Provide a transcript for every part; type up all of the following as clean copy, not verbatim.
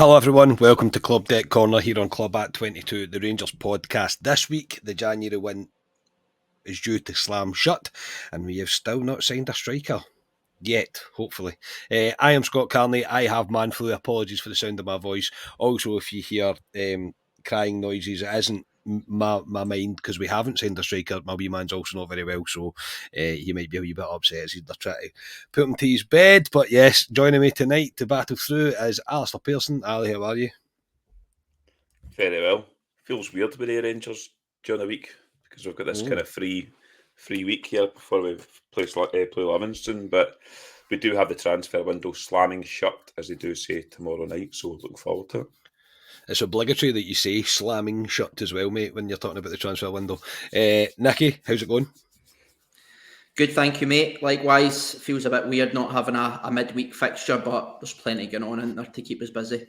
Hello everyone, welcome to Club Deck Corner here on Club at 22, the Rangers podcast. This week, the January win is due to slam shut, and we have still not signed a striker. Yet, hopefully. I am Scott Carney. I have man flu. Apologies for the sound of my voice. Also, if you hear crying noises, it isn't my mind because we haven't signed a striker. My wee man's also not very well, so he might be a wee bit upset as they're trying to put him to his bed. But yes, joining me tonight to battle through is Alistair Pearson. Ali, how are you? Very well. Feels weird with the Rangers during the week because we've got this kind of free week here before we play Livingston, but we do have the transfer window slamming shut, as they do say, tomorrow night, so looking forward to it. It's obligatory that you say slamming shut as well, mate, when you're talking about the transfer window. Nicky, how's it going? Good, thank you, mate. Likewise, feels a bit weird not having a midweek fixture, but there's plenty going on in there to keep us busy.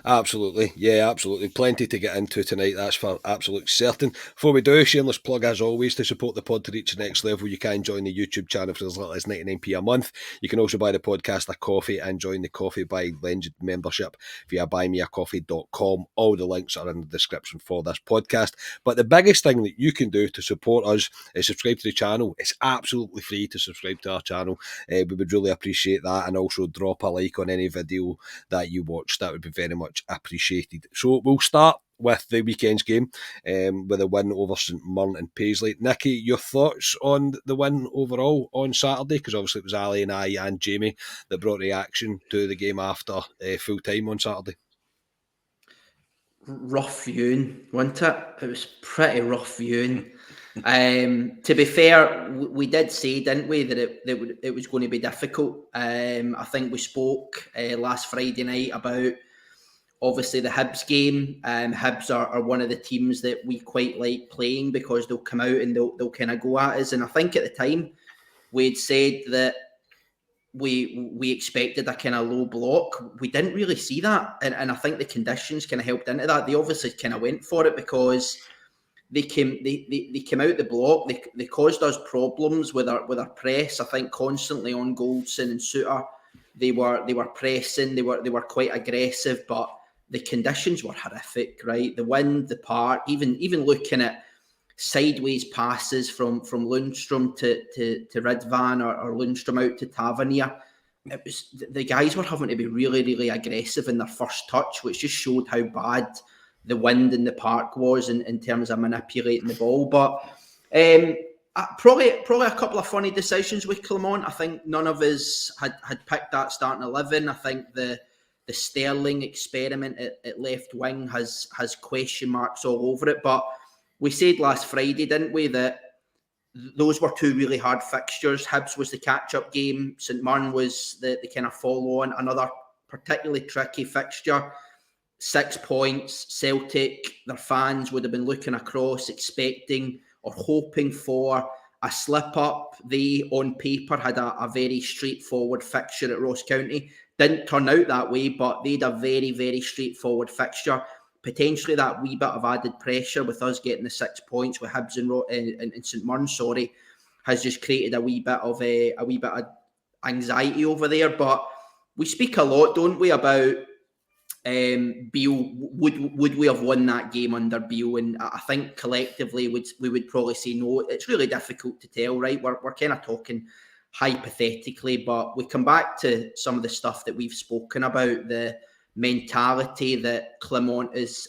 Absolutely, yeah, absolutely. Plenty to get into tonight, that's for absolute certain. Before we do, shameless plug as always, to support the pod to reach the next level, you can join the YouTube channel for as little as 99p a month. You can also buy the podcast a coffee and join the Coffee by Legend membership via buymeacoffee.com. All the links are in the description for this podcast. But the biggest thing that you can do to support us is subscribe to the channel. It's absolutely free to subscribe to our channel. We would really appreciate that, and also drop a like on any video that you watch. That would be very much appreciated. So we'll start with the weekend's game with a win over St Mirren and Paisley. Nicky, your thoughts on the win overall on Saturday? Because obviously it was Ali and I and Jamie that brought reaction to the game after full time on Saturday. Rough viewing, wasn't it? It was pretty rough viewing. To be fair, we did say, didn't we, that it was going to be difficult. I think we spoke last Friday night about obviously the Hibs game. Hibs are one of the teams that we quite like playing because they'll come out and they'll kind of go at us. And I think at the time we'd said that we expected a kind of low block. We didn't really see that, and I think the conditions kind of helped into that. They obviously kind of went for it because they came out the block. They caused us problems with our press. I think constantly on Goldson and Suter, they were pressing. They were quite aggressive, but the conditions were horrific. Right, the wind, the park, even looking at sideways passes from Lundstrom to Ridvan or Lundstrom out to Tavernier. It was the guys were having to be really, really aggressive in their first touch, which just showed how bad the wind in the park was in terms of manipulating the ball. But probably a couple of funny decisions with Clement. I think none of us had picked that starting 11. I think the Sterling experiment at left wing has question marks all over it. But we said last Friday, didn't we, that those were two really hard fixtures. Hibs was the catch-up game. St Mirren was the kind of follow-on, another particularly tricky fixture. 6 points. Celtic, their fans would have been looking across, expecting or hoping for a slip-up. They, on paper, had a very straightforward fixture at Ross County. Didn't turn out that way, but they had a very, very straightforward fixture. Potentially that wee bit of added pressure with us getting the 6 points with Hibs and St Mirren, has just created a wee bit of anxiety over there. But we speak a lot, don't we, about Beale. Would we have won that game under Beale? And I think collectively we would probably say no. It's really difficult to tell, right? We're kind of talking hypothetically, but we come back to some of the stuff that we've spoken about, the mentality that Clement is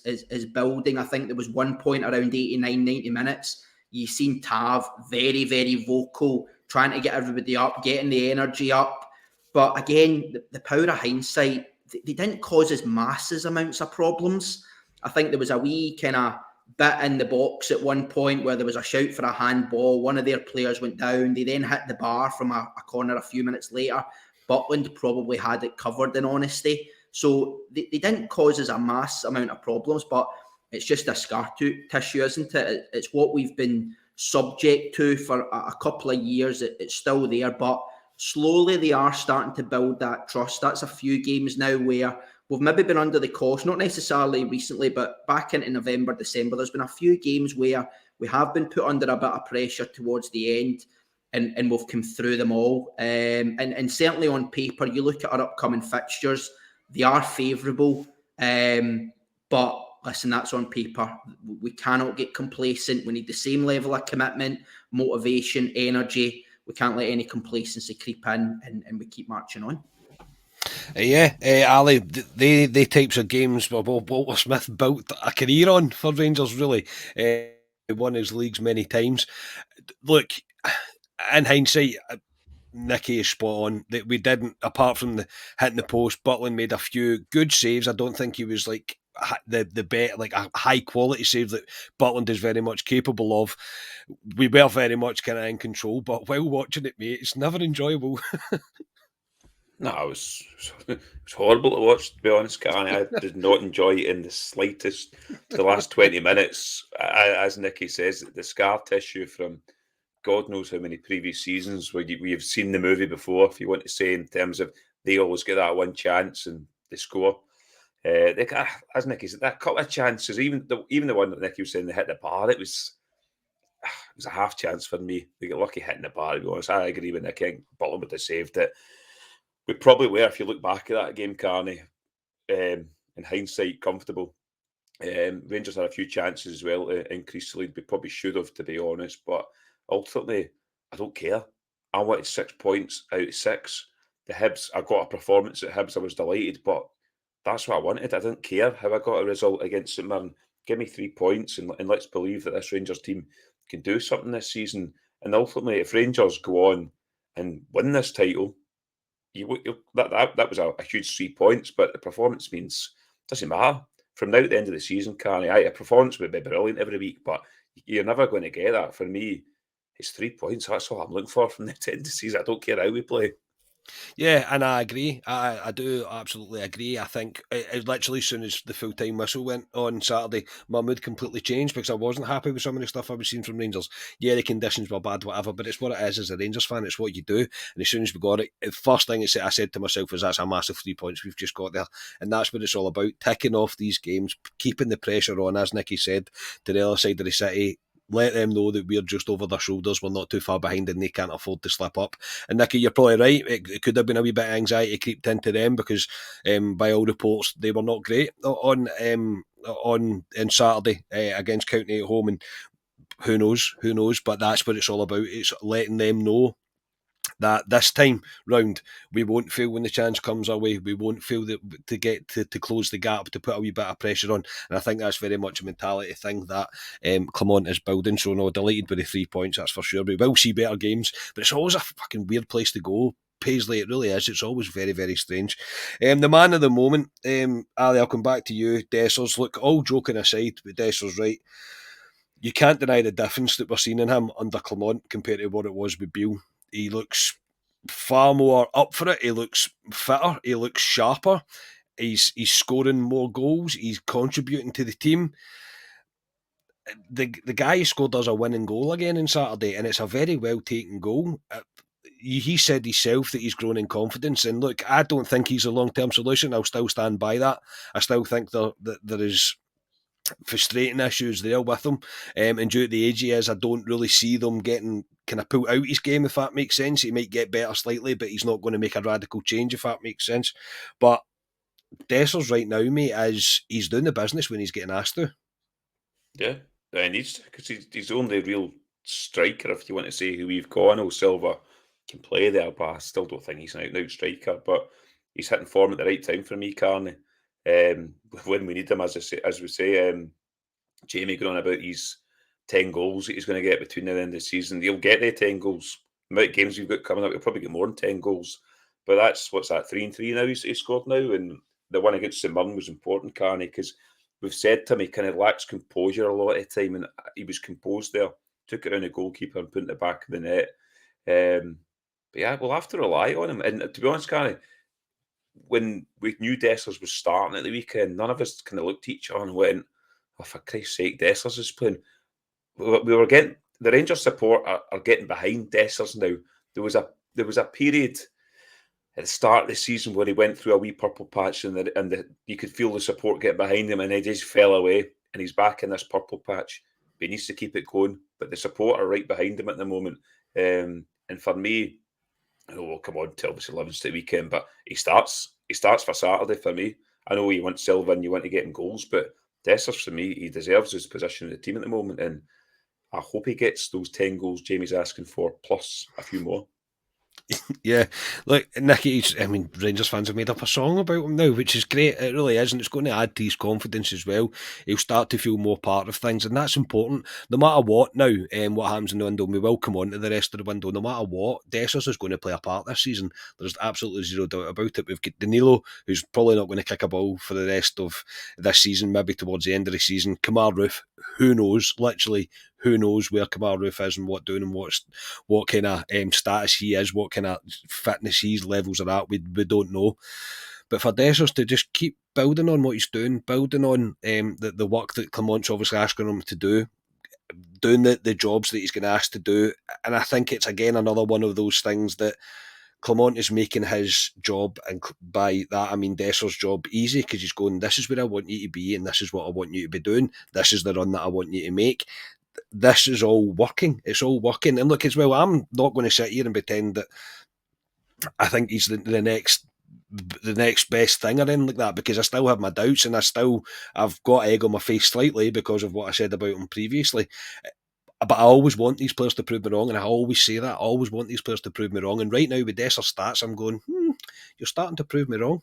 building. I think there was one point around 89, 90 minutes, you seen Tav very, very vocal, trying to get everybody up, getting the energy up. But again, the power of hindsight, they didn't cause us masses amounts of problems. I think there was a wee kind of bit in the box at one point where there was a shout for a handball. One of their players went down. They then hit the bar from a corner a few minutes later. Butland probably had it covered, in honesty. So they didn't cause us a mass amount of problems, but it's just a scar tissue, isn't it? It's what we've been subject to for a couple of years. It's still there, but slowly they are starting to build that trust. That's a few games now where we've maybe been under the cosh, not necessarily recently, but back into November, December, there's been a few games where we have been put under a bit of pressure towards the end, and we've come through them all. And certainly on paper, you look at our upcoming fixtures, they are favourable. But listen, that's on paper. We cannot get complacent. We need the same level of commitment, motivation, energy. We can't let any complacency creep in, and we keep marching on. Ali, they types of games where Walter Smith built a career on for Rangers, really. Won his leagues many times. Look, in hindsight, Nicky is spot on. That we didn't, apart from the hitting the post, Butland made a few good saves. I don't think he was like the bet, like a high quality save that Butland is very much capable of. We were very much kind of in control, but while watching it, mate, it's never enjoyable. No, it was horrible to watch, to be honest, Carney. I did not enjoy it in the slightest. The last 20 minutes, as Nicky says, the scar tissue from God knows how many previous seasons where you've seen the movie before, if you want to say, in terms of they always get that one chance and they score. As Nicky said, that couple of chances, even the one that Nicky was saying they hit the bar, it was a half chance for me. They get lucky hitting the bar, to be honest. I agree with Nicky. I think Butland would have saved it. We probably were, if you look back at that game, Carney, in hindsight, comfortable. Rangers had a few chances as well to increase the lead. We probably should have, to be honest. But ultimately, I don't care. I wanted 6 points out of 6. The Hibs, I got a performance at Hibs. I was delighted, but that's what I wanted. I didn't care how I got a result against St Mirren. Give me 3 points and let's believe that this Rangers team can do something this season. And ultimately, if Rangers go on and win this title, that was a huge 3 points, but the performance means doesn't matter. From now to the end of the season, Carney, a performance would be brilliant every week, but you're never going to get that. For me, it's 3 points. That's all I'm looking for from the end of the season. I don't care how we play. Yeah, and I agree. I do absolutely agree. I think it literally, as soon as the full-time whistle went on Saturday, my mood completely changed because I wasn't happy with some of the stuff I was seeing from Rangers. Yeah, the conditions were bad, whatever, but it's what it is as a Rangers fan. It's what you do. And as soon as we got it, the first thing I said to myself was, that's a massive 3 points we've just got there. And that's what it's all about, ticking off these games, keeping the pressure on, as Nicky said, to the other side of the city. Let them know that we're just over their shoulders, we're not too far behind and they can't afford to slip up. And Nicky, you're probably right, it could have been a wee bit of anxiety creeped into them because by all reports they were not great on in Saturday against County at home, and who knows, but that's what it's all about. It's letting them know that this time round we won't fail when the chance comes our way. We won't fail to get to close the gap, to put a wee bit of pressure on. And I think that's very much a mentality thing that Clement is building. So no, delighted with the 3 points, that's for sure. We will see better games, but it's always a fucking weird place to go. Paisley, it really is. It's always very, very strange. The man of the moment, Ali, I'll come back to you. Dessers, look, all joking aside, but Dessers, right, you can't deny the difference that we're seeing in him under Clement compared to what it was with Beale. He looks far more up for it. He looks fitter. He looks sharper. He's scoring more goals. He's contributing to the team. The guy who scored us a winning goal again on Saturday, and it's a very well taken goal. He said himself that he's grown in confidence. And look, I don't think he's a long term solution. I'll still stand by that. I still think that there is frustrating issues there with him, and due to the age he is, I don't really see them getting kind of pulled out his game, if that makes sense. He might get better slightly, but he's not going to make a radical change, if that makes sense. But Dessers right now, mate, he's doing the business when he's getting asked to. Yeah, he needs to, because he's the only real striker, if you want to say, who we've got. I know Silva can play there, but I still don't think he's an out-and-out striker. But he's hitting form at the right time for me, Carney. When we need him, as we say, Jamie going on about his 10 goals that he's going to get between now and the end of the season. He'll get the 10 goals. The amount of games we've got coming up, he'll probably get more than 10 goals. But that's, 3-3 now he's scored now. And the one against St Mirren was important, Carney, because we've said to him he kind of lacks composure a lot of the time, and he was composed there. Took it around the goalkeeper and put it in the back of the net. But yeah, we'll have to rely on him. And to be honest, Carney, when we knew Dessers was starting at the weekend, none of us kind of looked at each other and went, oh, for Christ's sake, Dessers is playing. We were getting, the Rangers support are getting behind Dessers now. There was a period at the start of the season where he went through a wee purple patch, and you could feel the support get behind him, and he just fell away, and he's back in this purple patch. But he needs to keep it going. But the support are right behind him at the moment. And for me, we'll come on to obviously 11th to the weekend, but he starts for Saturday for me. I know you want Silva and you want to get him goals, but Dessers, for me, he deserves his position in the team at the moment, and I hope he gets those 10 goals Jamie's asking for, plus a few more. Yeah, look, Nicky, Rangers fans have made up a song about him now, which is great. It really is, and it's going to add to his confidence as well. He'll start to feel more part of things, and that's important. No matter what now, what happens in the window, and we will come on to the rest of the window, no matter what, Dessers is going to play a part this season. There's absolutely zero doubt about it. We've got Danilo, who's probably not going to kick a ball for the rest of this season, maybe towards the end of the season. Kamal Roof, who knows, literally, who knows where Kamal Roof is and what doing and what kind of status he is, what kind of fitness his levels are at, we don't know. But for Dessers to just keep building on what he's doing, building on the work that Clement's obviously asking him to do, doing the jobs that he's going to ask to do, and I think it's again another one of those things that Clement is making his job, and by that I mean Dessers' job, easy, because he's going, this is where I want you to be and this is what I want you to be doing, this is the run that I want you to make. This is all working. It's all working. And look, as well, I'm not going to sit here and pretend that I think he's the next best thing or anything like that, because I still have my doubts, and I've got egg on my face slightly because of what I said about him previously. But I always want these players to prove me wrong, and I always say that. I always want these players to prove me wrong. And right now with Dessers' stats, I'm going, you're starting to prove me wrong.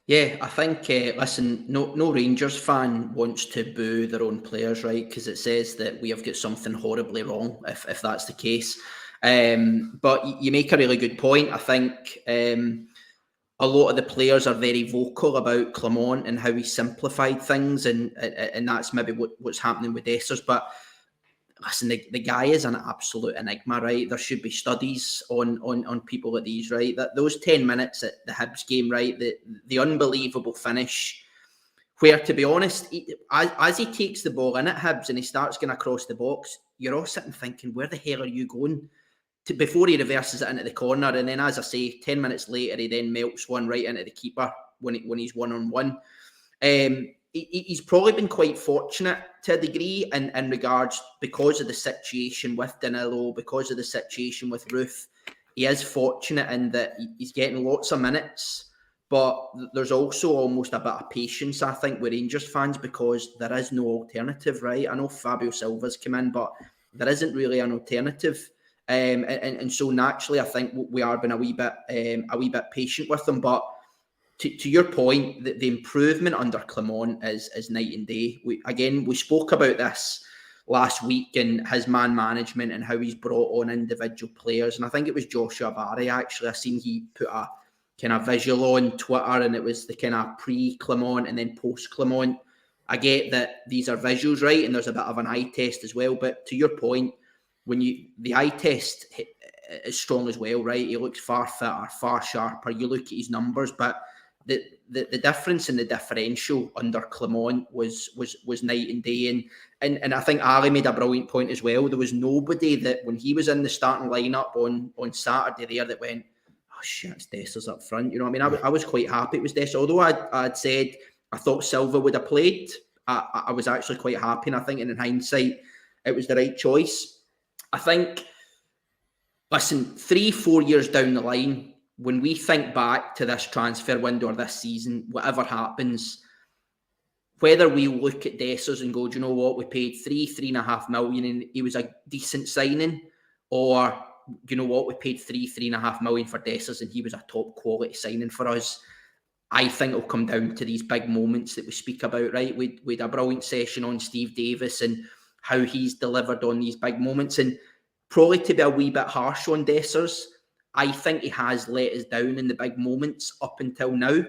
Yeah, I think, listen, no Rangers fan wants to boo their own players, right? Because it says that we have got something horribly wrong, if that's the case. But you make a really good point. I think a lot of the players are very vocal about Clement and how he simplified things, and that's maybe what's happening with Dessers. But listen, the guy is an absolute enigma, right? There should be studies on people like these, right? That those 10 minutes at the Hibs game, right? The unbelievable finish, where, to be honest, as he takes the ball in at Hibs and he starts going across the box, you're all sitting thinking, where the hell are you going? Before he reverses it into the corner, and then, as I say, 10 minutes later, he then melts one right into the keeper when he's one-on-one. He's probably been quite fortunate to a degree in regards, because of the situation with Danilo, because of the situation with Ruth. He is fortunate in that he's getting lots of minutes, but there's also almost a bit of patience, I think, with Rangers fans, because there is no alternative, right? I know Fabio Silva's come in, but there isn't really an alternative. And so naturally, I think we are being a wee bit patient with them. But to your point, the improvement under Clement is night and day. We spoke about this last week, and his man management and how he's brought on individual players. And I think it was Joshua Barry, actually. I seen he put a kind of visual on Twitter, and it was the kind of pre-Clement and then post-Clement. I get that these are visuals, right? And there's a bit of an eye test as well. But to your point, the eye test is strong as well, right? He looks far fitter, far sharper. You look at his numbers, but the difference in the differential under Clement was night and day. And I think Ali made a brilliant point as well. There was nobody that, when he was in the starting lineup on Saturday there, that went, oh shit, it's Dessers up front. You know what I mean? I was quite happy it was Dessers. Although I'd said I thought Silva would have played, I was actually quite happy. And I think in hindsight, it was the right choice. I think, listen, 3-4 years down the line, when we think back to this transfer window or this season, whatever happens, whether we look at Dessers and go, do you know what, we paid 3.5 million and he was a decent signing, or do you know what, we paid 3.5 million for Dessers and he was a top quality signing for us. I think it'll come down to these big moments that we speak about, right? We had a brilliant session on Steve Davis and how he's delivered on these big moments. And probably, to be a wee bit harsh on Dessers, I think he has let us down in the big moments up until now.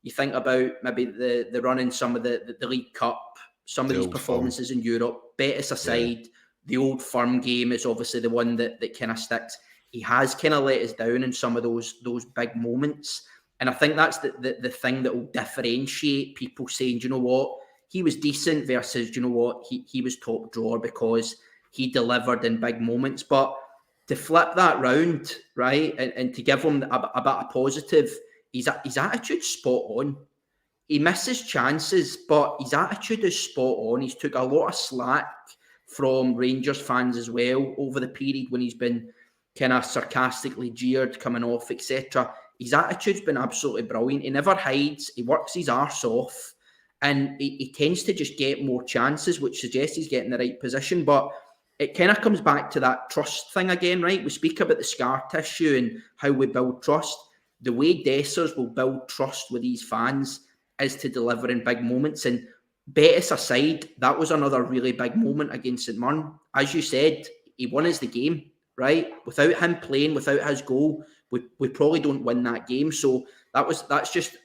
You think about maybe the run in some of the League Cup, some of these performances in Europe, Betis aside, the Old Firm game is obviously the one that kind of sticks. He has kind of let us down in some of those big moments. And I think that's the thing that will differentiate people saying, do you know what, he was decent versus, do you know what, he was top drawer because he delivered in big moments. But to flip that round, right, and to give him a bit of positive, his attitude's spot on. He misses chances, but his attitude is spot on. He's took a lot of slack from Rangers fans as well over the period when he's been kind of sarcastically jeered, coming off, etc. his attitude's been absolutely brilliant. He never hides. He works his arse off, and he tends to just get more chances, which suggests he's getting the right position. But it kind of comes back to that trust thing again, right? We speak about the scar tissue and how we build trust. The way Dessers will build trust with these fans is to deliver in big moments. And Betis aside, that was another really big moment against St Mirren. As you said, he won us the game, right? Without him playing, without his goal, we probably don't win that game. So that's just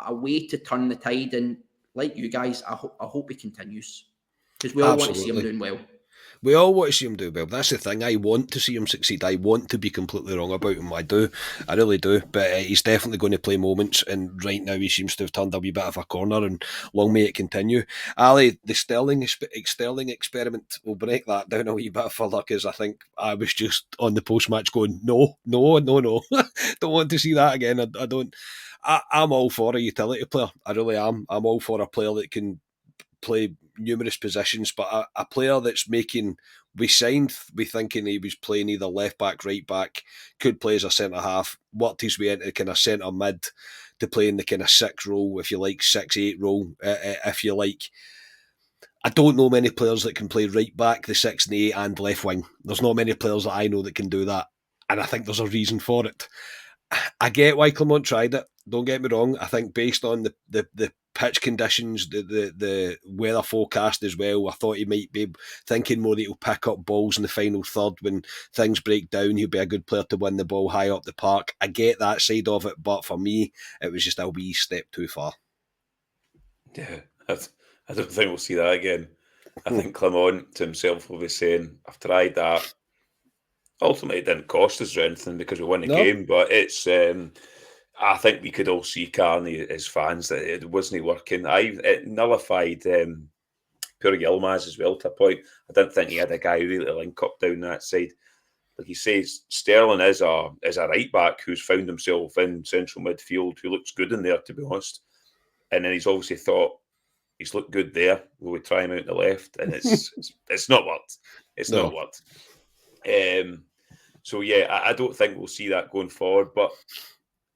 a way to turn the tide. And like you guys, I hope he continues, because we all want to see him doing well. We all want to see him do well. That's the thing. I want to see him succeed. I want to be completely wrong about him. I do. I really do. But he's definitely going to play moments. And right now he seems to have turned a wee bit of a corner. And long may it continue. Ali, the Sterling experiment, will break that down a wee bit further, because I think I was just on the post-match going, no. Don't want to see that again. I don't. I'm all for a utility player. I really am. I'm all for a player that can play numerous positions, but a player that's making, we signed we thinking he was playing either left back, right back, could play as a centre half, worked his way into kind of centre mid to play in the kind of 6 role, if you like, 6-8 role, if you like. I don't know many players that can play right back, the 6 and 8, and left wing. There's not many players that I know that can do that, and I think there's a reason for it. I get why Clement tried it. Don't get me wrong. I think based on the pitch conditions, the weather forecast as well, I thought he might be thinking more that he'll pick up balls in the final third when things break down. He'll be a good player to win the ball high up the park. I get that side of it, but for me, it was just a wee step too far. Yeah, I don't think we'll see that again. I think Clement to himself will be saying, I've tried that. Ultimately, it didn't cost us or anything because we won the game, but it's... I think we could all see, Carney, as fans, that it wasn't working. It nullified Pure Yilmaz as well to a point. I didn't think he had a guy really to link up down that side. Like he says, Sterling is a right back who's found himself in central midfield, who looks good in there, to be honest. And then he's obviously thought he's looked good there. Will we try him out on the left? And it's not worked. It's not worked. So yeah, I don't think we'll see that going forward, but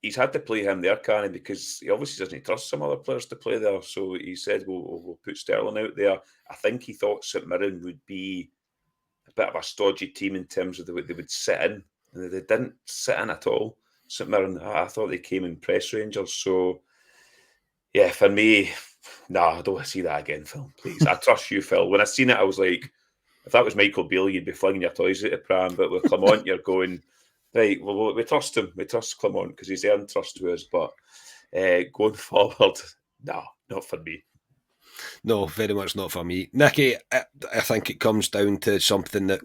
he's had to play him there, Canny, because he obviously doesn't trust some other players to play there. So he said, we'll put Sterling out there. I think he thought St Mirren would be a bit of a stodgy team in terms of the way they would sit in. And they didn't sit in at all. St Mirren, I thought they came in press Rangers. So, yeah, for me, I don't want to see that again, Phil. Please, I trust you, Phil. When I seen it, I was like, if that was Michael Beale, you'd be flinging your toys at the pram. But with Clement, you're going... Right, well, we trust him. We trust Clement because he's earned trust to us. But going forward, not for me. No, very much not for me. Nicky, I think it comes down to something that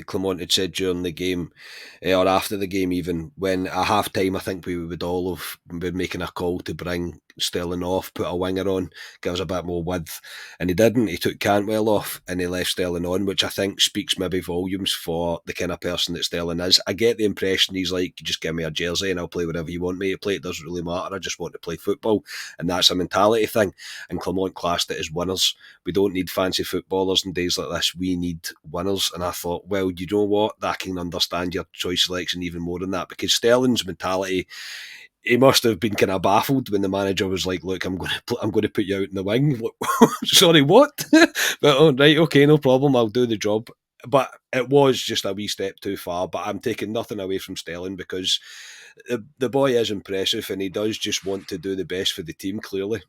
Clement had said during the game, or after the game even, when at half-time I think we would all have been making a call to bring Sterling off, put a winger on, give us a bit more width, and he didn't. He took Cantwell off and he left Sterling on, which I think speaks maybe volumes for the kind of person that Sterling is. I get the impression he's like, just give me a jersey and I'll play whatever you want me to play. It doesn't really matter. I just want to play football, and that's a mentality thing. And Clement classed it as winners. We don't need fancy footballers in days like this. We need winners. And I thought, well, you know what? I can understand your choice selection even more than that, because Sterling's mentality, he must have been kind of baffled when the manager was like, look, I'm going to put you out in the wing. Sorry, what? But oh, right, okay, no problem, I'll do the job. But it was just a wee step too far. But I'm taking nothing away from Sterling, because the boy is impressive and he does just want to do the best for the team, clearly.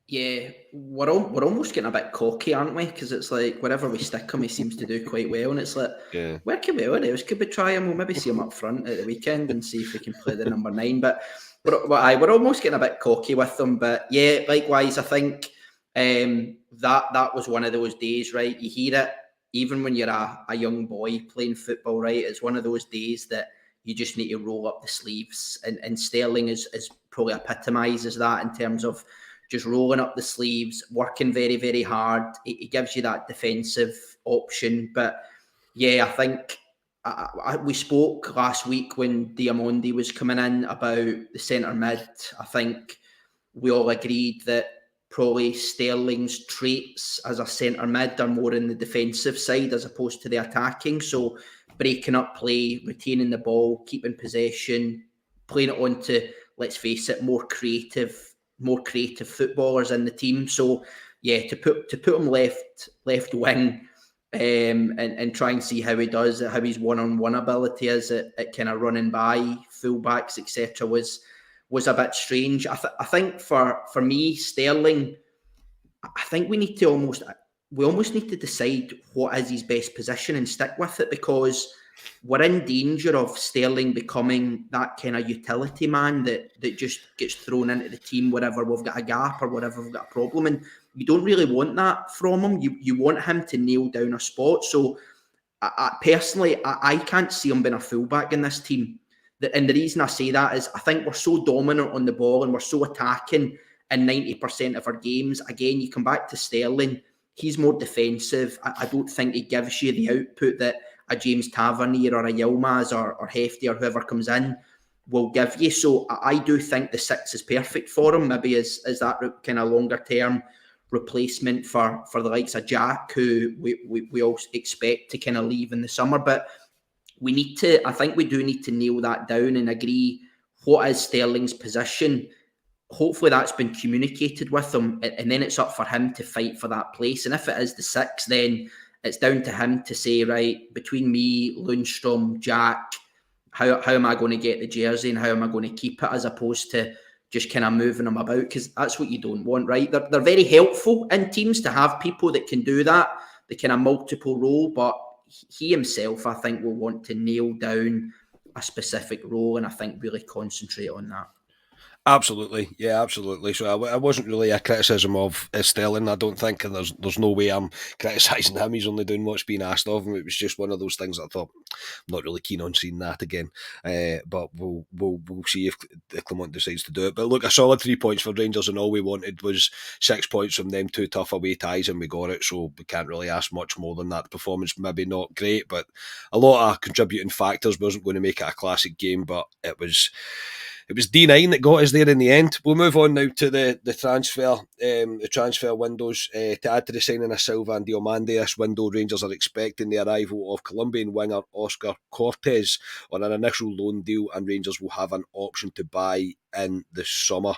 Yeah, we're almost getting a bit cocky, aren't we? Because it's like wherever we stick him, he seems to do quite well, and it's like, where can we else? Could we try him? We'll maybe see him up front at the weekend and see if we can play the number 9. But we're almost getting a bit cocky with them. But yeah, likewise, I think that was one of those days, right? You hear it even when you're a young boy playing football, right? It's one of those days that you just need to roll up the sleeves, and Sterling is probably epitomises that in terms of just rolling up the sleeves, working very, very hard. It gives you that defensive option. But yeah, I think we spoke last week when Diamondi was coming in about the centre mid. I think we all agreed that probably Sterling's traits as a centre mid are more in the defensive side as opposed to the attacking. So breaking up play, retaining the ball, keeping possession, playing it on to, let's face it, more creative footballers in the team. So yeah, to put him left wing, and try and see how he does, how his one-on-one ability is at kind of running by fullbacks, etc., was a bit strange. I think for me, Sterling, I think we almost need to decide what is his best position and stick with it, because we're in danger of Sterling becoming that kind of utility man that just gets thrown into the team wherever we've got a gap or wherever we've got a problem. And you don't really want that from him. You want him to nail down a spot. So personally, I can't see him being a fullback in this team. And the reason I say that is I think we're so dominant on the ball and we're so attacking in 90% of our games. Again, you come back to Sterling, he's more defensive. I don't think he gives you the output that a James Tavernier or a Yilmaz or Hefty or whoever comes in will give you. So I do think the 6 is perfect for him, maybe as that kind of longer term replacement for the likes of Jack, who we all expect to kind of leave in the summer. But I think we do need to nail that down and agree what is Sterling's position. Hopefully that's been communicated with him, and then it's up for him to fight for that place. And if it is the 6, then it's down to him to say, right, between me, Lundstrom, Jack, how am I going to get the jersey and how am I going to keep it, as opposed to just kind of moving them about, because that's what you don't want, right? They're very helpful in teams to have people that can do that, the kind of multiple role, but he himself, I think, will want to nail down a specific role and I think really concentrate on that. Absolutely, yeah, absolutely. So I wasn't really a criticism of Sterling. I don't think, and there's no way I'm criticising him. He's only doing what's being asked of him. It was just one of those things that I thought I'm not really keen on seeing that again. But we'll see if Clement decides to do it. But look, a solid 3 points for Rangers, and all we wanted was 6 points from them 2 tough away ties, and we got it. So we can't really ask much more than that. The performance maybe not great, but a lot of contributing factors. Wasn't going to make it a classic game, but it was D9 that got us there in the end. We'll move on now to the transfer windows. To add to the signing of Silva and Diomande this window, Rangers are expecting the arrival of Colombian winger Oscar Cortez on an initial loan deal, and Rangers will have an option to buy in the summer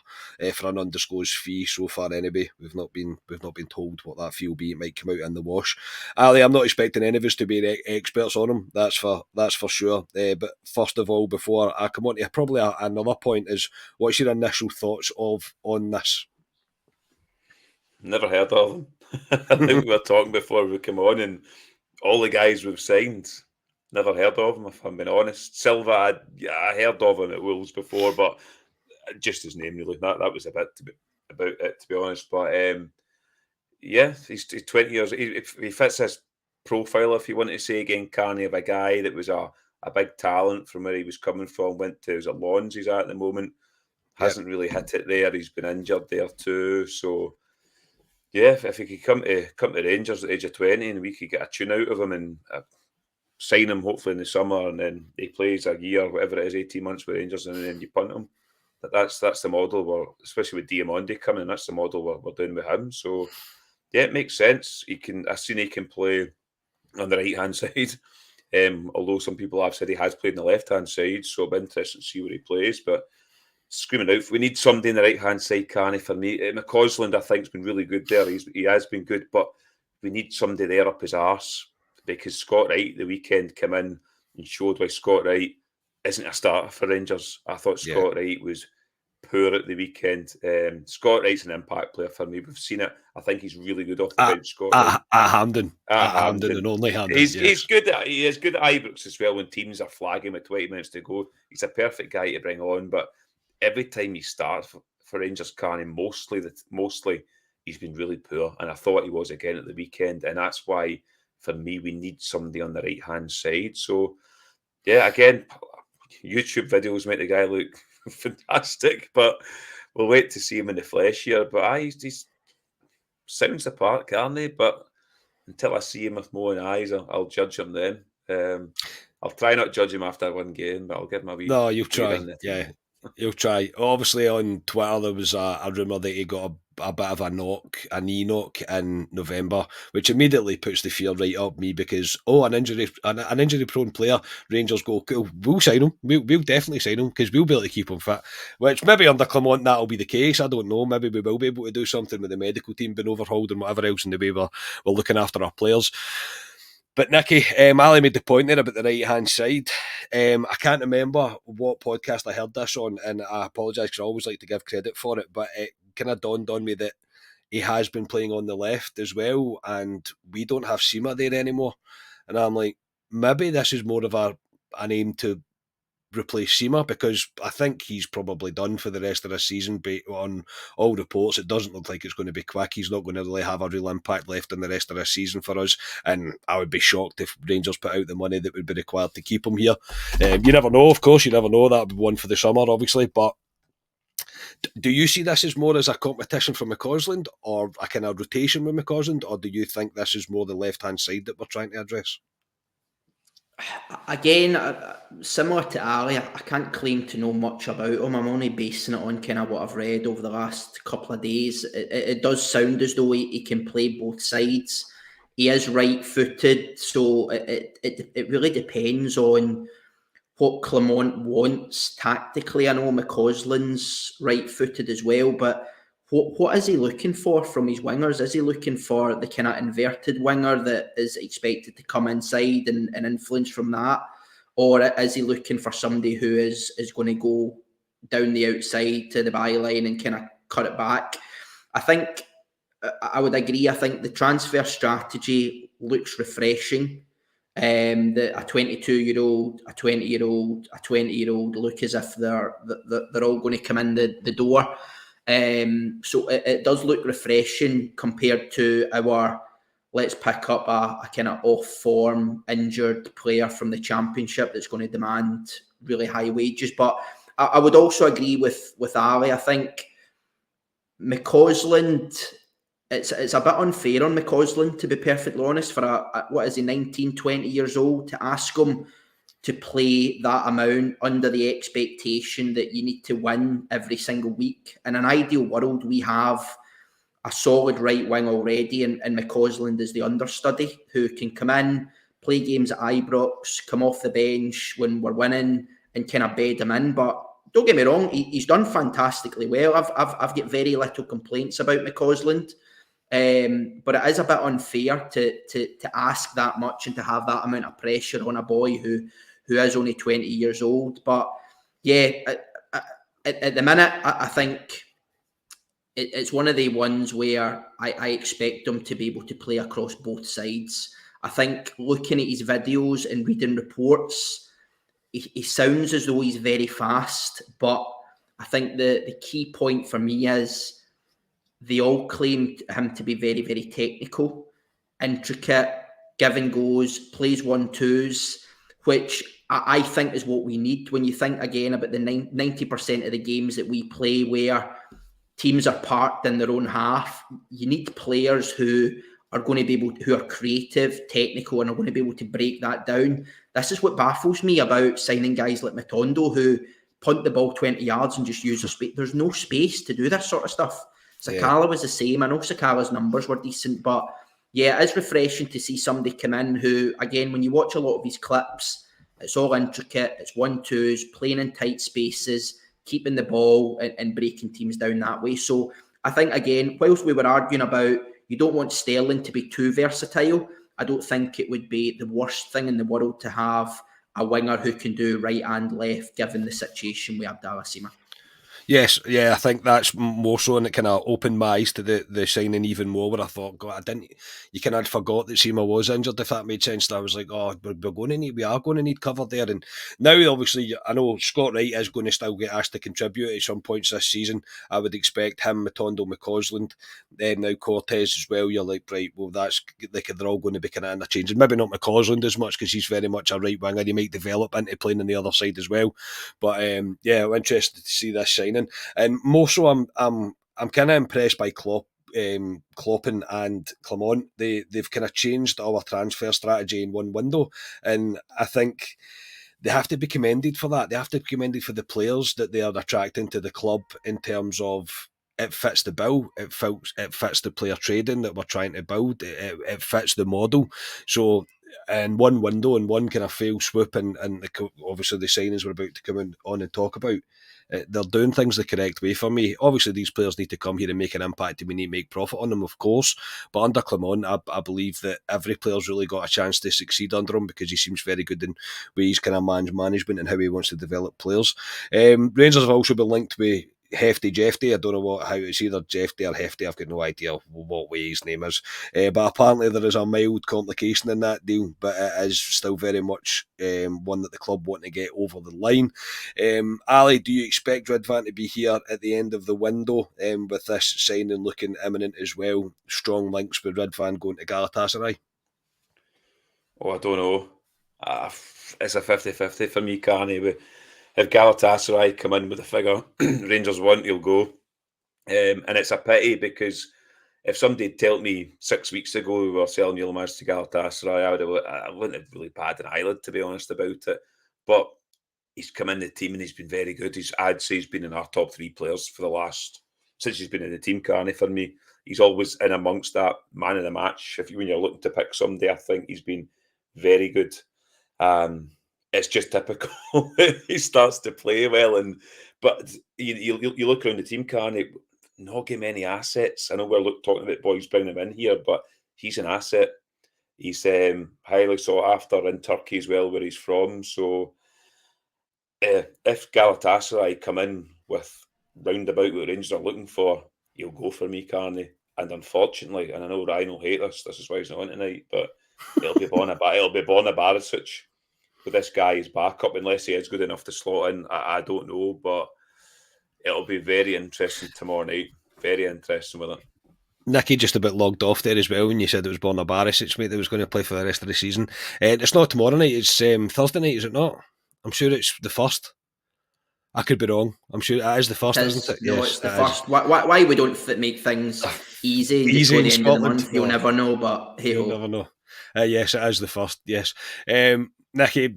for an undisclosed fee. So far, anyway, we've not been told what that fee will be. It might come out in the wash. Ali, I'm not expecting any of us to be experts on him. That's for sure. But first of all, before I come on to probably another point, is what's your initial thoughts on this? Never heard of him. I think we were talking before we came on, and all the guys we've signed, never heard of him, if I'm being honest. Silva, I heard of him at Wolves before, but just his name really. That was a bit about it, to be honest. But yeah, he's 20 years. He fits his profile, if you want to say again, Carney, of a guy that was a big talent from where he was coming from. Went to Lons he's at the moment. Hasn't really hit it there. He's been injured there too. So yeah, if he could come to Rangers at the age of 20 and we could get a tune out of him and sign him hopefully in the summer, and then he plays a year, whatever it is, 18 months with Rangers, and then you punt him. That's the model especially with Diomande coming, that's the model we're doing with him. So yeah, it makes sense. I've seen he can play on the right hand side. Although some people have said he has played on the left hand side, so it'll be interesting to see where he plays. But screaming out, we need somebody on the right hand side, Canny, for me. McCausland, I think, has been really good there. He has been good, but we need somebody there up his arse, because Scott Wright the weekend came in and showed why Scott Wright isn't a starter for Rangers. I thought Scott Wright was poor at the weekend. Scott Wright's an impact player for me. We've seen it. I think he's really good off the bench. Scott Wright. At Hampden and only Hampden. He's good. He is good at Ibrox as well. When teams are flagging with 20 minutes to go, he's a perfect guy to bring on. But every time he starts for Rangers, Carney, mostly he's been really poor, and I thought he was again at the weekend, and that's why for me we need somebody on the right hand side. So yeah, again, YouTube videos make the guy look fantastic, but we'll wait to see him in the flesh here. But he's sounds the part, Carney, but until I see him with my own eyes, I'll judge him then. I'll try not to judge him after one game, but I'll give him a wee. No, you'll try. Yeah, you'll try. Obviously, on Twitter there was a rumour that he got a bit of a knee knock in November, which immediately puts the fear right up me because an injury prone player, Rangers go, cool, we'll sign him, we'll definitely sign him because we'll be able to keep him fit, which maybe under Clement that'll be the case, I don't know, maybe we will be able to do something with the medical team being overhauled and whatever else in the way we're looking after our players. But Nicky, Ali made the point there about the right-hand side. I can't remember what podcast I heard this on, and I apologise because I always like to give credit for it, but it kind of dawned on me that he has been playing on the left as well, and we don't have Sima there anymore. And I'm like, maybe this is more of an aim to replace Sima, because I think he's probably done for the rest of the season. Based on all reports, it doesn't look like it's going to be quick. He's not going to really have a real impact left in the rest of the season for us, and I would be shocked if Rangers put out the money that would be required to keep him here. You never know, of course, you never know. That would be one for the summer, obviously, but do you see this as more as a competition for McCausland or a kind of rotation with McCausland, or do you think this is more the left-hand side that we're trying to address? Again, similar to Ali, I can't claim to know much about him. I'm only basing it on kind of what I've read over the last couple of days. It does sound as though he can play both sides. He is right-footed, so it really depends on what Clement wants tactically. I know McCausland's right-footed as well, but what is he looking for from his wingers? Is he looking for the kind of inverted winger that is expected to come inside and influence from that? Or is he looking for somebody who is going to go down the outside to the byline and kind of cut it back? I think I would agree. I think the transfer strategy looks refreshing. A 22-year-old, a 20-year-old, a 20-year-old look as if they're all going to come in the door. So it does look refreshing compared to our let's pick up a kind of off-form, injured player from the Championship that's going to demand really high wages. But I would also agree with Ali. I think McCausland, it's a bit unfair on McCausland, to be perfectly honest, for what is he, 19, 20 years old, to ask him to play that amount under the expectation that you need to win every single week. In an ideal world, we have a solid right wing already, and McCausland is the understudy who can come in, play games at Ibrox, come off the bench when we're winning, and kind of bed him in. But don't get me wrong, he's done fantastically well. I've got very little complaints about McCausland. But it is a bit unfair to ask that much and to have that amount of pressure on a boy who is only 20 years old. But yeah, at the minute, I think it's one of the ones where I expect him to be able to play across both sides. I think looking at his videos and reading reports, he sounds as though he's very fast, but I think the key point for me is they all claim him to be very, very technical, intricate, give and goes, plays 1-2s, which I think is what we need. When you think again about the 90% of the games that we play where teams are parked in their own half, you need players who are going to be able to, who are creative, technical, and are going to be able to break that down. This is what baffles me about signing guys like Matondo, who punt the ball 20 yards and just use the space. There's no space to do this sort of stuff. Sakala was the same. I know Sakala's numbers were decent, but yeah, it's refreshing to see somebody come in who, again, when you watch a lot of these clips, it's all intricate, it's 1-2s, playing in tight spaces, keeping the ball and breaking teams down that way. So I think, again, whilst we were arguing about you don't want Sterling to be too versatile, I don't think it would be the worst thing in the world to have a winger who can do right and left, given the situation we have Dalasima. Yes, yeah, I think that's more so, and it kind of opened my eyes to the signing even more, where I thought, God, you kind of forgot that Seema was injured, if that made sense. And I was like, oh, we are going to need cover there. And now, obviously, I know Scott Wright is going to still get asked to contribute at some points this season. I would expect him, Matondo, McCausland, now Cortez as well. You're like, right, well, that's like they're all going to be kind of interchanging. Maybe not McCausland as much because he's very much a right winger. He might develop into playing on the other side as well. But yeah, I'm interested to see this signing. And more so, I'm kind of impressed by Kloppen and Clement. They've kind of changed our transfer strategy in one window, and I think they have to be commended for that. They have to be commended for the players that they are attracting to the club in terms of it fits the bill. It fits the player trading that we're trying to build. It fits the model. So in one window, in one kind of fail swoop, and obviously the signings we're about to come on and talk about, they're doing things the correct way for me. Obviously, these players need to come here and make an impact, and we need to make profit on them, of course. But under Clement, I believe that every player's really got a chance to succeed under him, because he seems very good in ways kind of management and how he wants to develop players. Rangers have also been linked with Hefty Jefty. I don't know how it's either Jefty or Hefty. I've got no idea what way his name is. But apparently there is a mild complication in that deal, but it is still very much one that the club want to get over the line. Ali, do you expect Ridvan to be here at the end of the window, with this signing looking imminent as well? Strong links with Ridvan going to Galatasaray? Oh, I don't know. It's a 50-50 for me, Carney. If Galatasaray come in with a figure Rangers want, he'll go. And it's a pity, because if somebody had told me 6 weeks ago we were selling Yilmaz to Galatasaray, I wouldn't have really batted an eyelid, to be honest, about it. But he's come in the team and he's been very good. I'd say he's been in our top 3 players for since he's been in the team, Carney, for me. He's always in amongst that man of the match. When you're looking to pick somebody, I think he's been very good. It's just typical. He starts to play well, but you look around the team, Carney, not get many assets. I know we're talking about boys bringing him in here, but he's an asset. He's highly sought after in Turkey as well, where he's from. So if Galatasaray come in with roundabout what Rangers are looking for, he'll go for me, Carney. And unfortunately, and I know Ryan will hate this is why he's not on tonight, but it'll be Borna Barisic. With this guy as backup, unless he is good enough to slot in. I don't know, but it'll be very interesting tomorrow night. Very interesting with it. Nicky just a bit logged off there as well when you said it was Borna Barisic, mate, that was going to play for the rest of the season. It's not tomorrow night, it's Thursday night, is it not? I'm sure it's the 1st. I could be wrong. I'm sure it is the 1st, isn't it? No, yes, it's the 1st. Why we don't make things easy and just go to the end of the month? You'll never know, but hey, you'll never know. Yes, it is the 1st, yes. Nicky,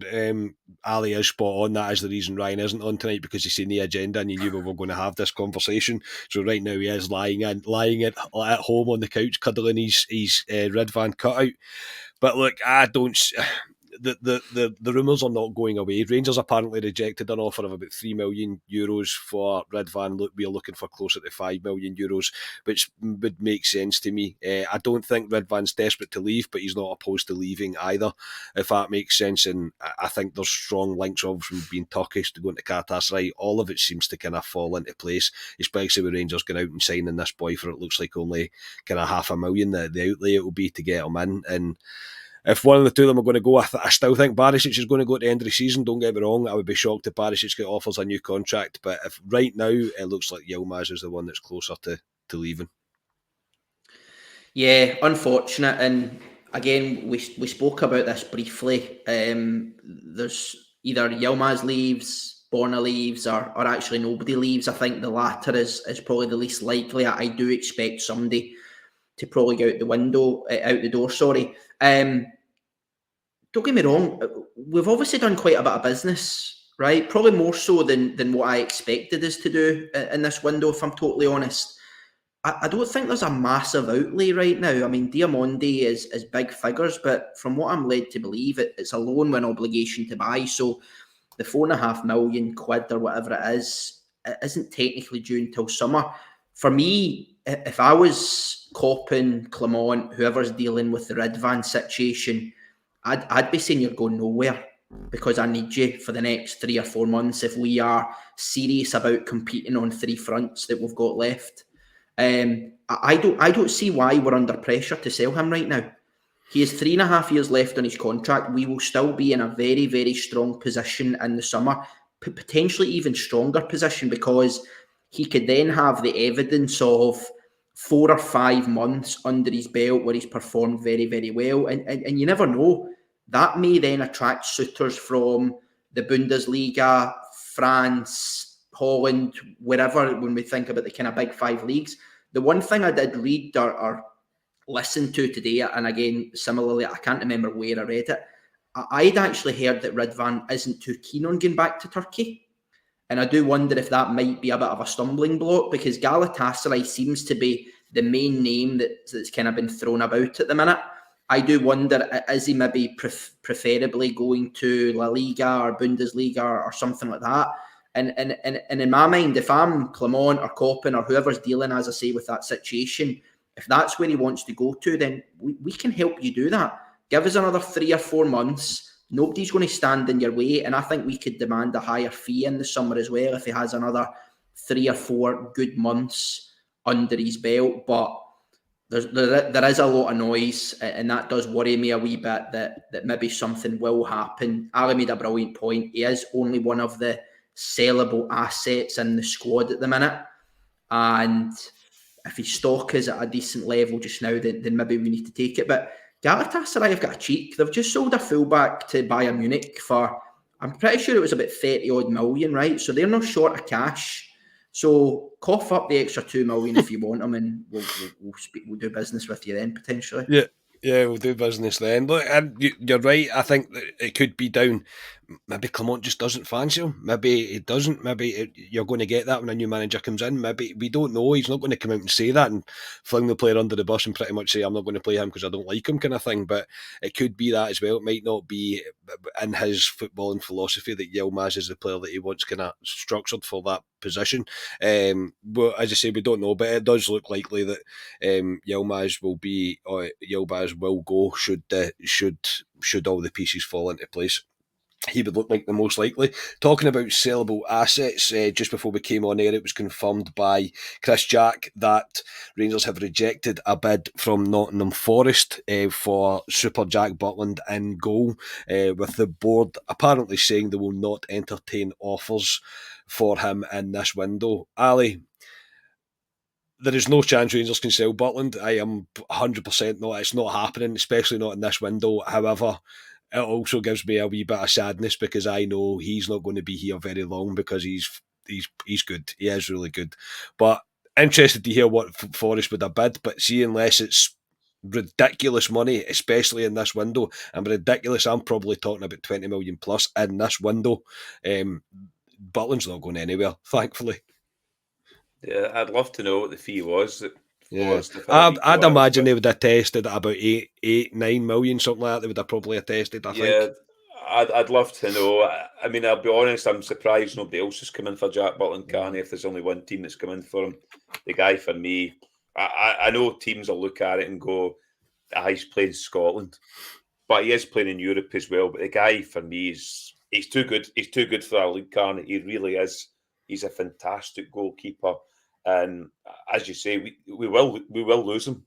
Ali is spot on. That is the reason Ryan isn't on tonight, because he's seen the agenda and he knew we were going to have this conversation. So right now he is lying at home on the couch, cuddling his Ridvan cutout. But look, I don't. The rumours are not going away. Rangers apparently rejected an offer of about €3 million for Ridvan. We're looking for closer to €5 million, which would make sense to me. I don't think Ridvan's desperate to leave, but he's not opposed to leaving either, if that makes sense. And I think there's strong links of from being Turkish to going to Galatasaray. All of it seems to kind of fall into place, especially with Rangers going out and signing this boy for it looks like only kind of $500,000. The outlay it will be to get him in. And if one of the two of them are going to go, I still think Barisic is going to go at the end of the season. Don't get me wrong, I would be shocked if Barisic get offers a new contract. But if right now it looks like Yilmaz is the one that's closer to leaving. Yeah, unfortunate. And again, we spoke about this briefly. There's either Yilmaz leaves, Borna leaves, or actually nobody leaves. I think the latter is probably the least likely. I do expect somebody to probably go out the door. Sorry. Don't get me wrong, we've obviously done quite a bit of business, right? Probably more so than what I expected us to do in this window, if I'm totally honest. I don't think there's a massive outlay right now. I mean, Diamondi is big figures, but from what I'm led to believe, it's a loan with an obligation to buy. So the £4.5 million or whatever it isn't technically due until summer. For me, if I was copping Clement, whoever's dealing with the Ridvan situation, I'd be saying you're going nowhere, because I need you for the next 3 or 4 months if we are serious about competing on 3 fronts that we've got left. I don't see why we're under pressure to sell him right now. He has 3.5 years left on his contract. We will still be in a very, very strong position in the summer, potentially even stronger position, because he could then have the evidence of 4 or 5 months under his belt where he's performed very, very well. And you never know. That may then attract suitors from the Bundesliga, France, Holland, wherever, when we think about the kind of big 5 leagues. The one thing I did read or listen to today, and again, similarly, I can't remember where I read it, I'd actually heard that Ridvan isn't too keen on going back to Turkey. And I do wonder if that might be a bit of a stumbling block, because Galatasaray seems to be the main name that's kind of been thrown about at the minute. I do wonder, is he maybe preferably going to La Liga or Bundesliga or something like that? And in my mind, if I'm Clement or Koppen or whoever's dealing, as I say, with that situation, if that's where he wants to go to, then we can help you do that. Give us another 3 or 4 months. Nobody's going to stand in your way. And I think we could demand a higher fee in the summer as well if he has another 3 or 4 good months under his belt. But there is a lot of noise, and that does worry me a wee bit that maybe something will happen. Ali made a brilliant point. He is only one of the sellable assets in the squad at the minute. And if his stock is at a decent level just now, then maybe we need to take it. But Galatasaray have got a cheek. They've just sold a fullback to Bayern Munich for, I'm pretty sure it was about 30 odd million, right? So they're not short of cash. So cough up the extra 2 million if you want them, and we'll do business with you then potentially. Yeah, we'll do business then. Look, and you're right. I think that it could be down. Maybe Clement just doesn't fancy him. Maybe he doesn't. Maybe you're going to get that when a new manager comes in. Maybe we don't know. He's not going to come out and say that and fling the player under the bus and pretty much say, I'm not going to play him because I don't like him, kind of thing. But it could be that as well. It might not be in his footballing philosophy that Yilmaz is the player that he wants kind of structured for that position. But as I say, we don't know. But it does look likely that Yilmaz will be, or Yilmaz will go should all the pieces fall into place. He would look like the most likely. Talking about sellable assets, just before we came on air, it was confirmed by Chris Jack that Rangers have rejected a bid from Nottingham Forest for Super Jack Butland in goal, with the board apparently saying they will not entertain offers for him in this window. Ali, there is no chance Rangers can sell Butland. I am 100% not. It's not happening, especially not in this window. However, it also gives me a wee bit of sadness because I know he's not going to be here very long because he's good. He is really good. But interested to hear what Forest would have bid. But see, unless it's ridiculous money, especially in this window, and ridiculous, I'm probably talking about 20 million plus in this window. Butland's not going anywhere, thankfully. Yeah, I'd love to know what the fee was. Yeah, I'd imagine they would have tested at about 9 million, something like that. They would have probably tested, I think. I'd love to know. I mean, I'll be honest, I'm surprised nobody else is coming for Jack Butland, Carney, if there's only one team that's coming for him. The guy, for me, I know teams will look at it and go, he's playing Scotland. But he is playing in Europe as well. But the guy, for me, he's too good. He's too good for our league, Carney. He really is. He's a fantastic goalkeeper. And as you say, we will lose him.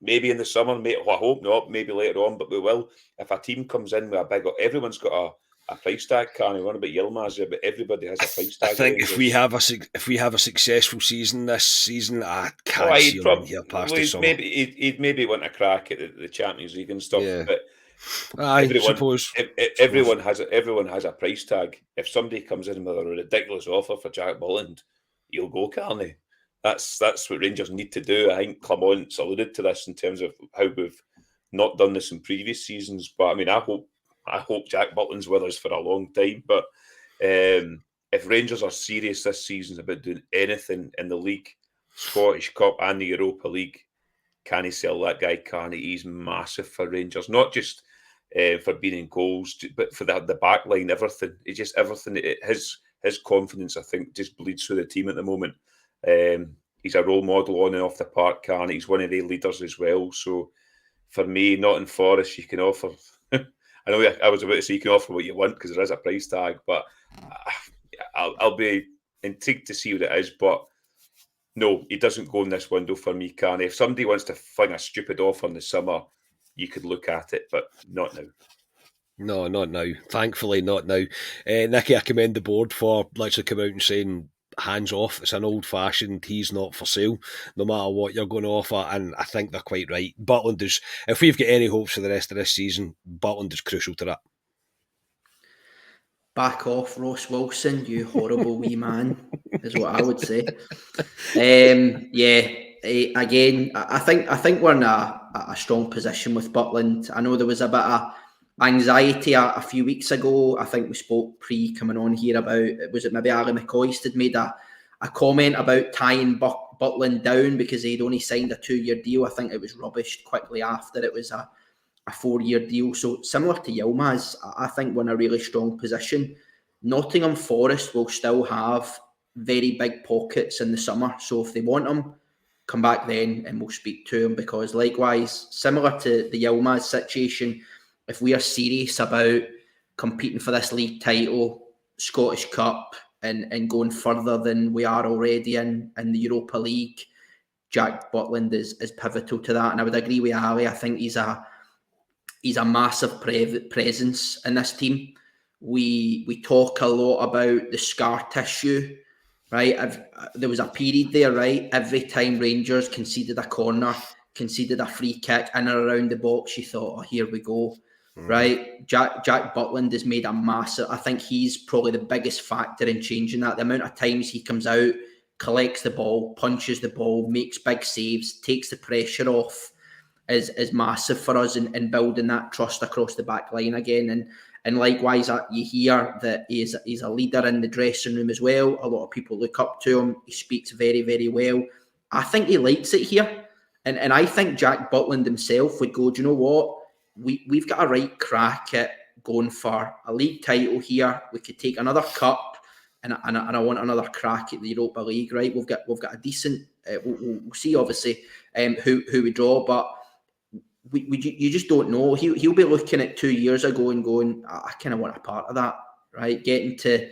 Maybe in the summer, I hope not, maybe later on, but we will. If a team comes in with a big, everyone's got a price tag, can't we? One about Yilmaz here, but everybody has a price tag. I think if we have a successful season this season, I can't see him here past the summer. He'd maybe want a crack at the Champions League and stuff, yeah. But everyone has a price tag. If somebody comes in with a ridiculous offer for Jack Butland, you'll go, Carney. That's what Rangers need to do. I think Clement's alluded to this in terms of how we've not done this in previous seasons. But I mean, I hope Jack Butland's with us for a long time. But if Rangers are serious this season about doing anything in the league, Scottish Cup and the Europa League, can he sell that guy? Can he? He's massive for Rangers, not just for being in goals, but for the back line, everything. It's just everything. His confidence, I think, just bleeds through the team at the moment. He's a role model on and off the park, Carney. He's one of the leaders as well. So for me, Nottingham Forest, you can offer. I know I was about to say you can offer what you want because there is a price tag, but I'll be intrigued to see what it is. But no, he doesn't go in this window for me, Carney. If somebody wants to fling a stupid offer in the summer, you could look at it, but not now. No, not now. Thankfully, not now. Nicky, I commend the board for literally coming out and saying, hands off, it's an old-fashioned, he's not for sale, no matter what you're going to offer, and I think they're quite right. Butland is, if we've got any hopes for the rest of this season, Butland is crucial to that. Back off, Ross Wilson, you horrible wee man, is what I would say. Again, I think we're in a strong position with Butland. I know there was a bit of anxiety a few weeks ago. I think we spoke coming on here about, was it maybe Ali McCoist had made a comment about tying Butland down because he'd only signed a 2-year deal. I think it was rubbished quickly after it was a 4-year deal. So similar to Yilmaz, I think we're in a really strong position. Nottingham Forest will still have very big pockets in the summer. So if they want them, come back then and we'll speak to them, because likewise, similar to the Yilmaz situation, if we are serious about competing for this league title, Scottish Cup, and going further than we are already in the Europa League, Jack Butland is pivotal to that. And I would agree with Ali. I think he's a massive presence in this team. We talk a lot about the scar tissue, right? There was a period there, right? Every time Rangers conceded a corner, conceded a free kick in and around the box, you thought, oh, here we go, right? Jack Butland has made a massive, I think he's probably the biggest factor in changing that. The amount of times he comes out, collects the ball, punches the ball, makes big saves, takes the pressure off, is massive for us in building that trust across the back line again. And likewise, you hear that he's a leader in the dressing room as well. A lot of people look up to him. He speaks very, very well. I think he likes it here. And I think Jack Butland himself would go, do you know what? We've got a right crack at going for a league title here. We could take another cup, and I want another crack at the Europa League, right? We've got a decent, we'll see obviously who we draw, but you just don't know. He'll be looking at 2 years ago and going, I kind of want a part of that, right? Getting to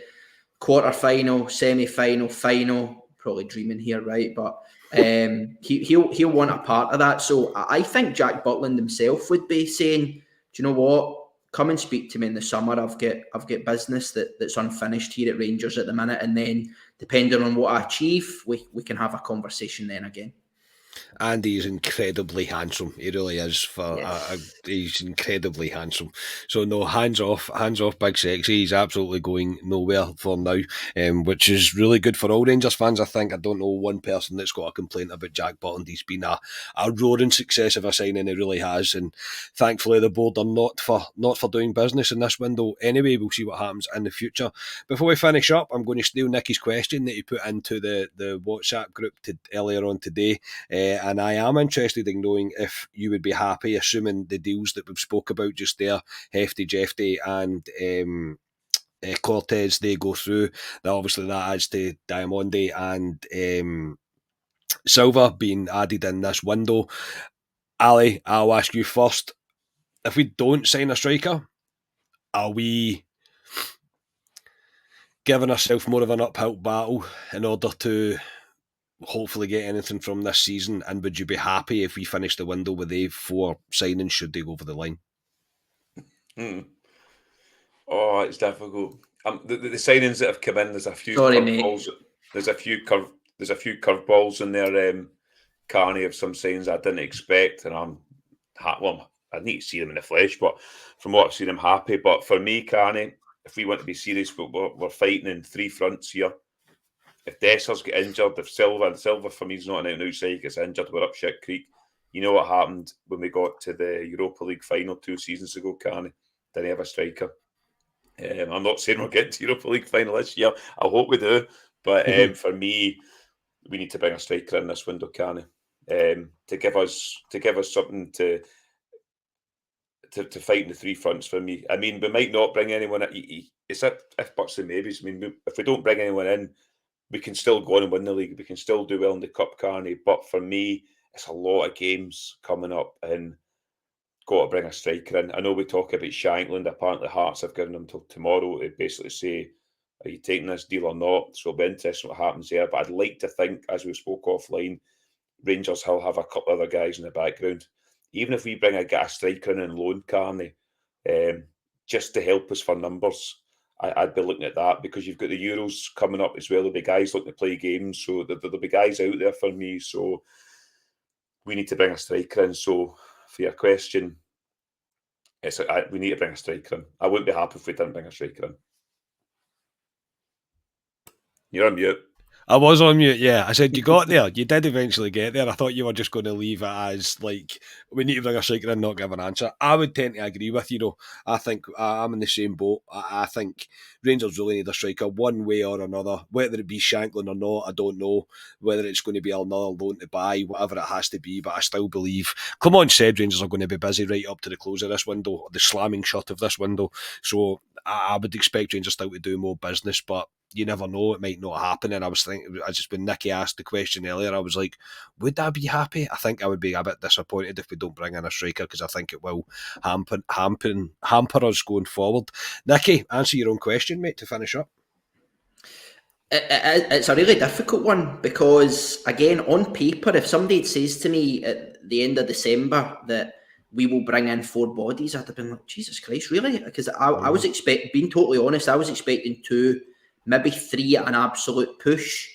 quarter-final, semi-final, final, probably dreaming here, right? But he'll want a part of that. So I think Jack Butland himself would be saying, do you know what? Come and speak to me in the summer. I've got business that's unfinished here at Rangers at the minute, and then depending on what I achieve, we can have a conversation then again. And he's incredibly handsome. He really is. He's incredibly handsome. So no, hands off, Big Sexy. He's absolutely going nowhere for now, which is really good for all Rangers fans. I think I don't know one person that's got a complaint about Jack Butland. He's been a roaring success of a signing. He really has, and thankfully the board are not for doing business in this window. Anyway, we'll see what happens in the future. Before we finish up, I'm going to steal Nicky's question that he put into the WhatsApp group earlier on today. And I am interested in knowing if you would be happy, assuming the deals that we've spoke about just there, Hefty, Jefty and Cortez, they go through. Now, obviously that adds to Diamondi and Silva being added in this window. Ali, I'll ask you first. If we don't sign a striker, are we giving ourselves more of an uphill battle in order to hopefully get anything from this season? And would you be happy if we finish the window with a 4 signings should they go over the line? Oh, it's difficult. The signings that have come in, there's a few curveballs. There's a few curveballs in there. Carney of some signs I didn't expect, and I need to see them in the flesh. But from what I've seen, I'm happy. But for me, Carney, if we want to be serious, we're fighting in 3 fronts here. If Dessers get injured, if Silva for me is not an outside, he gets injured, we're up shit creek. You know what happened when we got to the Europa League final 2 seasons ago, Carney? Didn't have a striker. I'm not saying we're getting to Europa League final this year. I hope we do. But for me, we need to bring a striker in this window, Carney, to give us something to fight in the 3 fronts for me. I mean, we might not bring anyone in. It's if buts and maybes. I mean, if we don't bring anyone in, we can still go on and win the league. We can still do well in the Cup, Carney. But for me, it's a lot of games coming up and got to bring a striker in. I know we talk about Shankland. Apparently Hearts have given him till tomorrow to basically say, are you taking this deal or not? So it'll be interesting what happens there. But I'd like to think, as we spoke offline, Rangers will have a couple of other guys in the background. Even if we bring a striker in and loan, Carney, just to help us for numbers, I'd be looking at that, because you've got the Euros coming up as well. There'll be guys looking to play games, so there'll be guys out there for me. So we need to bring a striker in. So for your question, we need to bring a striker in. I wouldn't be happy if we didn't bring a striker in. You're on mute. I was on mute, yeah. I said you got there. You did eventually get there. I thought you were just going to leave it as, like, we need to bring a striker in, not give an answer. I would tend to agree with you, though. I think I'm in the same boat. I think Rangers really need a striker one way or another. Whether it be Shanklin or not, I don't know. Whether it's going to be another loan to buy, whatever it has to be. But I still believe Clement said Rangers are going to be busy right up to the close of this window, the slamming shut of this window. So I would expect Rangers still to do more business, but you never know, it might not happen. And I was thinking, when Nicky asked the question earlier, I was like, would I be happy? I think I would be a bit disappointed if we don't bring in a striker, because I think it will hamper us going forward. Nicky, answer your own question, mate, to finish up. It's a really difficult one because, again, on paper, if somebody says to me at the end of December that we will bring in 4 bodies, I'd have been like, Jesus Christ, really? Because I was being totally honest, I was expecting 2, maybe 3 at an absolute push.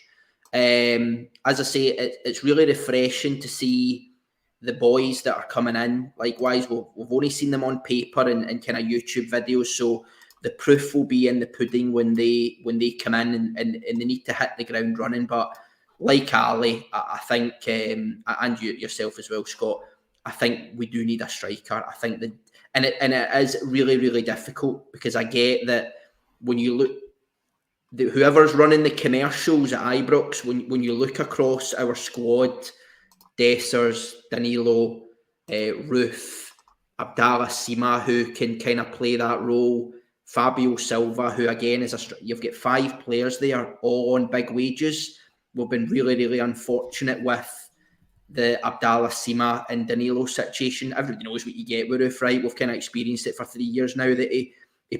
As I say, it's really refreshing to see the boys that are coming in. Likewise, we've only seen them on paper and kind of YouTube videos, so the proof will be in the pudding when they come in and they need to hit the ground running. But like Ali, I think, and you yourself as well, Scott, I think we do need a striker. I think that, and it is really, really difficult, because I get that when you look, whoever's running the commercials at Ibrox, when you look across our squad, Dessers, Danilo, Roof, Abdallah Sima, who can kind of play that role, Fabio Silva, who again is you've got 5 players there, all on big wages. We've been really, really unfortunate with the Abdallah Sima and Danilo situation. Everybody knows what you get with Roof, right? We've kind of experienced it for 3 years now that he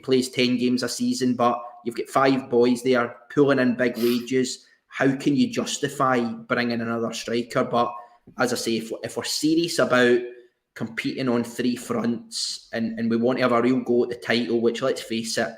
plays 10 games a season, but you've got 5 boys there pulling in big wages. How can you justify bringing another striker? But as I say, if we're serious about competing on 3 fronts and we want to have a real go at the title, which, let's face it,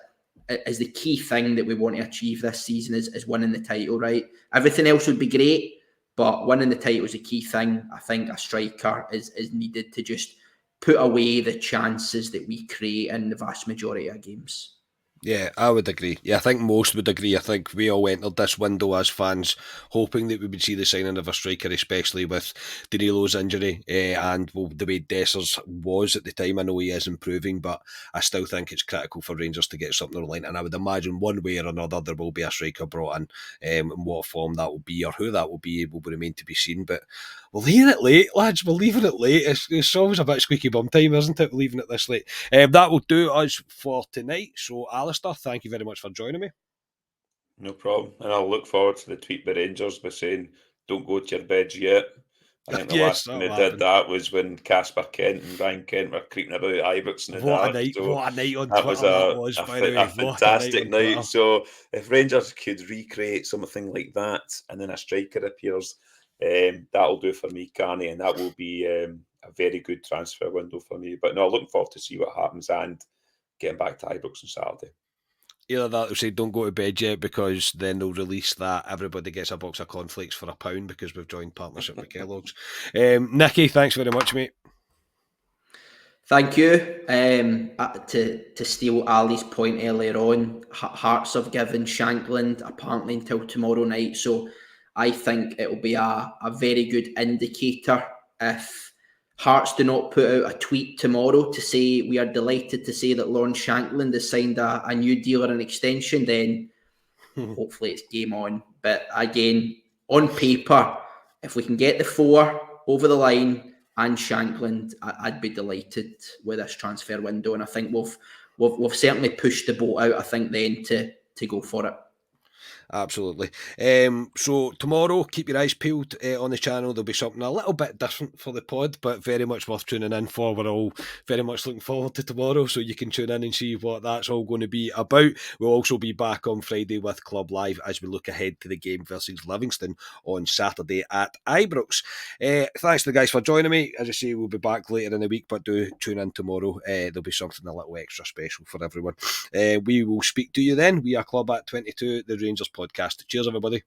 is the key thing that we want to achieve this season, is winning the title, right? Everything else would be great, but winning the title is a key thing. I think a striker is needed to just put away the chances that we create in the vast majority of games. Yeah, I would agree. Yeah, I think most would agree. I think we all entered this window as fans hoping that we would see the signing of a striker, especially with Danilo's injury and the way Dessers was at the time. I know he is improving, but I still think it's critical for Rangers to get something on the line. And I would imagine one way or another there will be a striker brought in. In what form that will be or who that will be will remain to be seen. But we're leaving it late, lads. We're leaving it late. It's always a bit squeaky bum time, isn't it? We're leaving it this late. That will do us for tonight. So, Alistair, thank you very much for joining me. No problem. And I'll look forward to the tweet by Rangers by saying, don't go to your beds yet. I think the last time they did that was when Casper Kent and Ryan Kent were creeping about Ibrox in the dark. What a night on that Twitter that was, by a, the way. a fantastic night. So if Rangers could recreate something like that and then a striker appears, that'll do for me, Carney, and that will be a very good transfer window for me. But no, looking forward to see what happens and getting back to Ibrox on Saturday. Either that or say don't go to bed yet, because then they'll release that everybody gets a box of cornflakes for £1 because we've joined partnership with Kellogg's. Nicky, thanks very much, mate. Thank you. To steal Ali's point earlier on, Hearts have given Shanklin apparently until tomorrow night, so I think it will be a very good indicator if Hearts do not put out a tweet tomorrow to say we are delighted to say that Lawrence Shankland has signed a new deal or an extension, then hopefully it's game on. But again, on paper, if we can get the 4 over the line and Shankland, I'd be delighted with this transfer window. And I think we've certainly pushed the boat out, I think, then to go for it. Absolutely. So tomorrow, keep your eyes peeled on the channel. There'll be something a little bit different for the pod, but very much worth tuning in for. We're all very much looking forward to tomorrow, so you can tune in and see what that's all going to be about. We'll also be back on Friday with Club Live as we look ahead to the game versus Livingston on Saturday at Ibrox. Thanks to the guys for joining me. As I say, we'll be back later in the week, but do tune in tomorrow. There'll be something a little extra special for everyone. We will speak to you then. We are Club at 22, the Rangers podcast. Cheers, everybody.